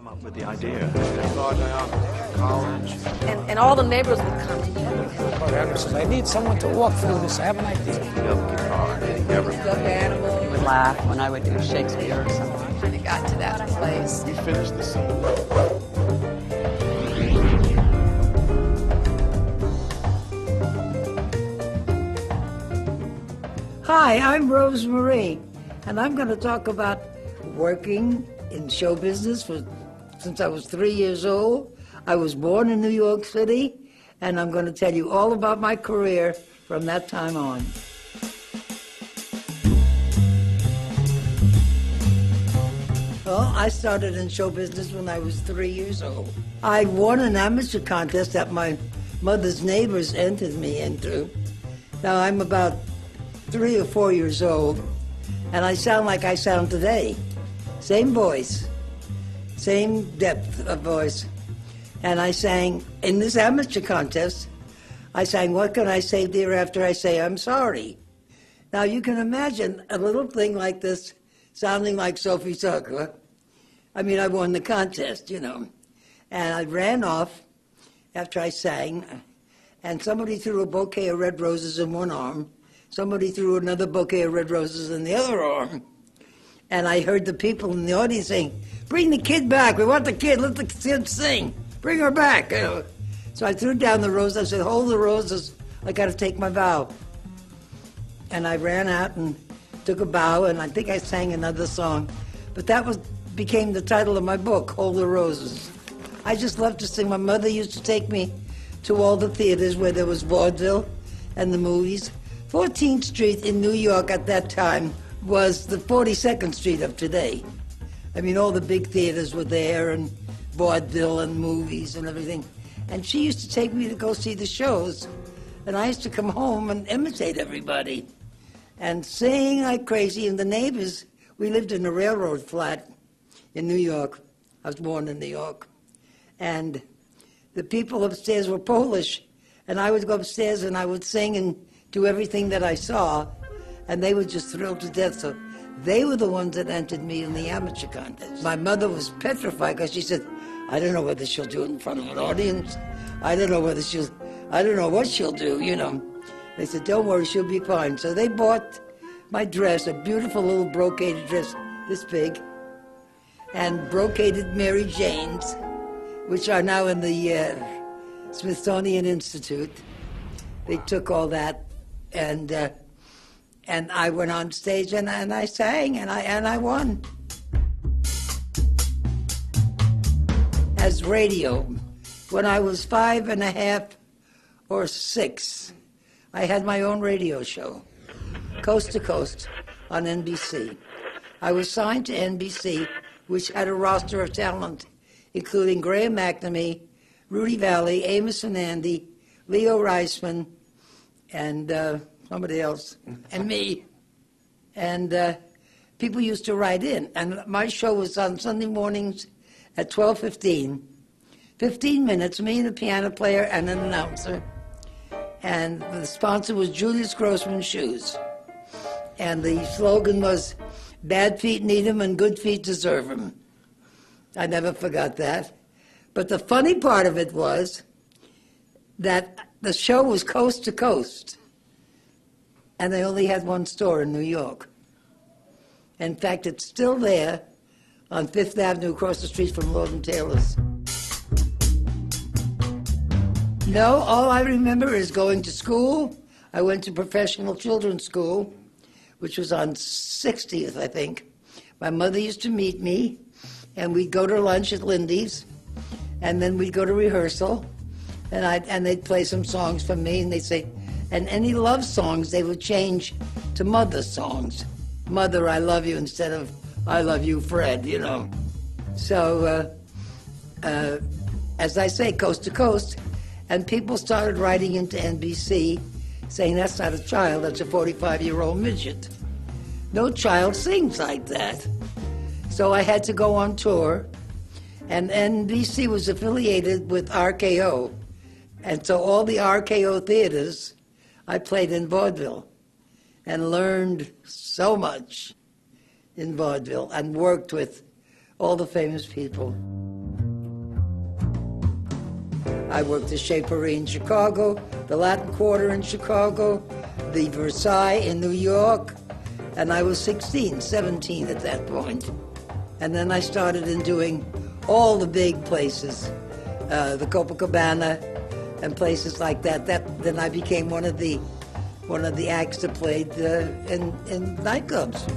up with the idea. College. And all the neighbors would come together. Henry says, I need someone to walk through this. I have an idea. Stuffed animals. He would laugh when I would do Shakespeare or something. Kind of got to that place. We finished the scene. Hi, I'm Rose Marie, and I'm going to talk about working in show business since I was 3 years old. I was born in New York City, and I'm going to tell you all about my career from that time on. Well, I started in show business when I was 3 years old. I won an amateur contest that my mother's neighbors entered me into. Now, I'm about 3 or 4 years old, and I sound like I sound today. Same voice, same depth of voice. And I sang, in this amateur contest, I sang, "What can I say, dear, after I say I'm sorry?" Now you can imagine a little thing like this sounding like Sophie Tucker. I mean, I won the contest, you know. And I ran off after I sang, and somebody threw a bouquet of red roses in one arm. Somebody threw another bouquet of red roses in the other arm. And I heard the people in the audience saying, "Bring the kid back. We want the kid. Let the kid sing. Bring her back." So I threw down the roses. I said, "Hold the roses. I got to take my bow." And I ran out and took a bow, and I think I sang another song. But that became the title of my book, Hold the Roses. I just loved to sing. My mother used to take me to all the theaters where there was vaudeville and the movies. 14th Street in New York at that time was the 42nd Street of today. I mean, all the big theaters were there, and vaudeville and movies and everything. And she used to take me to go see the shows, and I used to come home and imitate everybody and sing like crazy. And the neighbors, we lived in a railroad flat in New York. I was born in New York. And the people upstairs were Polish, and I would go upstairs and I would sing and do everything that I saw, and they were just thrilled to death. So they were the ones that entered me in the amateur contest. My mother was petrified because she said, "I don't know whether she'll do it in front of an audience. I don't know what she'll do, you know." They said, "Don't worry, she'll be fine." So they bought my dress, a beautiful little brocaded dress, this big, and brocaded Mary Janes, which are now in the Smithsonian Institute. They took all that, and I went on stage and I sang and I won. As radio, when I was 5 and a half or 6, I had my own radio show, Coast to Coast, on NBC. I was signed to NBC, which had a roster of talent, including Graham McNamee, Rudy Valley, Amos and Andy, Leo Reisman, and somebody else, and me. And people used to write in. And my show was on Sunday mornings at 12:15. 15 minutes, me and a piano player and an announcer. And the sponsor was Julius Grossman Shoes. And the slogan was, "Bad feet need 'em and good feet deserve 'em." I never forgot that. But the funny part of it was that the show was coast to coast, and they only had one store in New York. In fact, it's still there on Fifth Avenue across the street from Lord & Taylor's. No, all I remember is going to school. I went to professional children's school, which was on 60th, I think. My mother used to meet me, and we'd go to lunch at Lindy's, and then we'd go to rehearsal. And they'd play some songs for me, and they'd say, and any love songs, they would change to mother songs. "Mother, I love you," instead of "I love you, Fred," you know. So, as I say, coast to coast, and people started writing into NBC saying, "That's not a child, that's a 45-year-old midget. No child sings like that." So I had to go on tour, and NBC was affiliated with RKO. And so all the RKO theaters, I played in vaudeville and learned so much in vaudeville and worked with all the famous people. I worked the Shapery in Chicago, the Latin Quarter in Chicago, the Versailles in New York, and I was 17 at that point. And then I started in doing all the big places, the Copacabana and places like that. Then I became one of the acts that played in nightclubs.